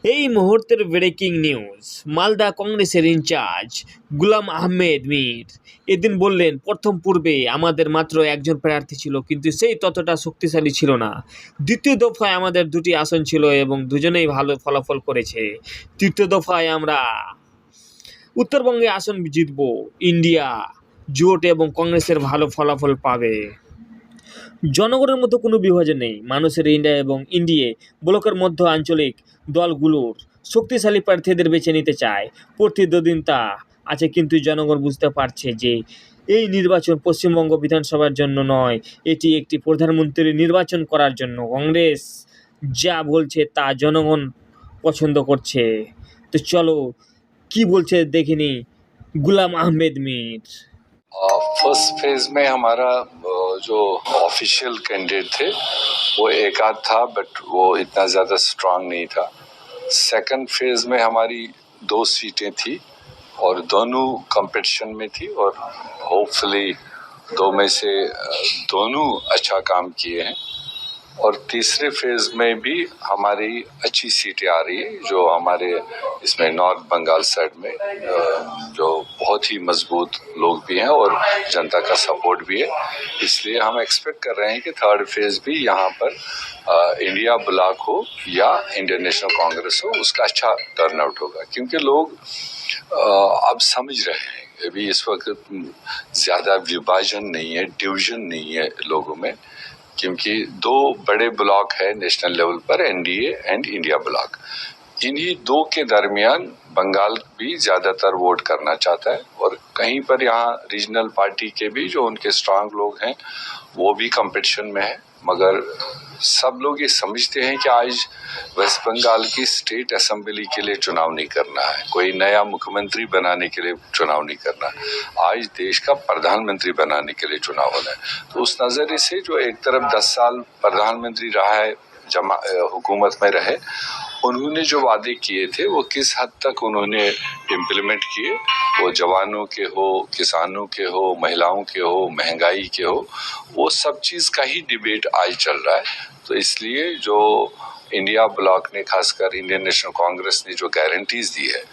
এই মুহূর্তের breaking news, Malda কংগ্রেসের ইনচার্জ গুলাম আহমেদ মীর এদিন বললেন, প্রথম পূর্বে আমাদের মাত্র একজন প্রার্থী ছিল, কিন্তু সেই ততটা শক্তিশালী ছিল না। দ্বিতীয় দফায় আমাদের দুটি আসন ছিল এবং দুজনেই ভালো ফলাফল করেছে। তৃতীয় দফায় আমরা উত্তরবঙ্গে আসন জিতব। ইন্ডিয়া জোট এবং কংগ্রেসের ভালো ফলাফল পাবে। জনগণের মধ্যে কোনো বিভাজন নেই। মানুষের ইন্ডিয়া এবং এনডিএ ব্লকের মধ্য আঞ্চলিক দলগুলোর শক্তিশালী প্রার্থীদের বেছে নিতে চায়। প্রতিদ্বন্দ্বিতা আছে, কিন্তু জনগণ বুঝতে পারছে যে এই নির্বাচন পশ্চিমবঙ্গ বিধানসভার জন্য নয়, এটি একটি প্রধানমন্ত্রী নির্বাচন করার জন্য। কংগ্রেস যা বলছে তা জনগণ পছন্দ করছে। তো চলো কি বলছে দেখিনি গুলাম আহমেদ মীর। फर्स्ट फेज में हमारा जो ऑफिशियल कैंडिडेट थे वो एक आध था, बट वो इतना ज़्यादा स्ट्रांग नहीं था। सेकंड फेज में हमारी 2 सीटें थी और दोनों कंपटीशन में थी, और होपफुली 2 में से दोनों अच्छा काम किए हैं। और तीसरे फेज में भी हमारी अच्छी सीटें आ रही है, जो हमारे इसमें नॉर्थ बंगाल साइड में जो बहुत ही मजबूत लोग भी हैं और जनता का सपोर्ट भी है। इसलिए हम एक्सपेक्ट कर रहे हैं कि थर्ड फेज भी यहाँ पर इंडिया ब्लॉक हो या इंडियन नेशनल कांग्रेस हो, उसका अच्छा टर्नआउट होगा, क्योंकि लोग अब समझ रहे हैं। अभी इस वक्त ज़्यादा विभाजन नहीं है, डिवीजन नहीं है लोगों में, क्योंकि 2 बड़े ब्लॉक है नेशनल लेवल पर, एनडीए एंड इंडिया ब्लॉक। इन्हीं 2 के दरमियान बंगाल भी ज्यादातर वोट करना चाहता है, और कहीं पर यहाँ रीजनल पार्टी के भी जो उनके स्ट्रांग लोग हैं वो भी कंपटीशन में है। मगर सब लोग ये समझते हैं कि आज वेस्ट बंगाल की स्टेट असेंबली के लिए चुनाव नहीं करना है, कोई नया मुख्यमंत्री बनाने के लिए चुनाव नहीं करना है, आज देश का प्रधानमंत्री बनाने के लिए चुनाव होना है। तो उस नजरिए से जो एक तरफ 10 साल प्रधानमंत्री रहा है, हुकूमत में रहे, उन्होंने जो वादे किए थे वो किस हद तक उन्होंने इम्प्लीमेंट किए, वो जवानों के हो, किसानों के हो, महिलाओं के हो, महंगाई के हो, वो सब चीज़ का ही डिबेट आज चल रहा है। तो इसलिए जो इंडिया ब्लॉक ने, खासकर इंडियन नेशनल कांग्रेस ने जो गारंटीज दी है,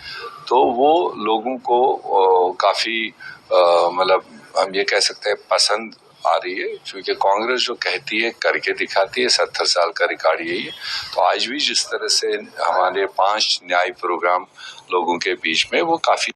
तो वो लोगों को काफ़ी मतलब हम ये कह सकते हैं पसंद आ रही है, क्योंकि कांग्रेस जो कहती है करके दिखाती है। 70 साल का रिकॉर्ड यही है। तो आज भी जिस तरह से हमारे 5 न्याय प्रोग्राम लोगों के बीच में, वो काफी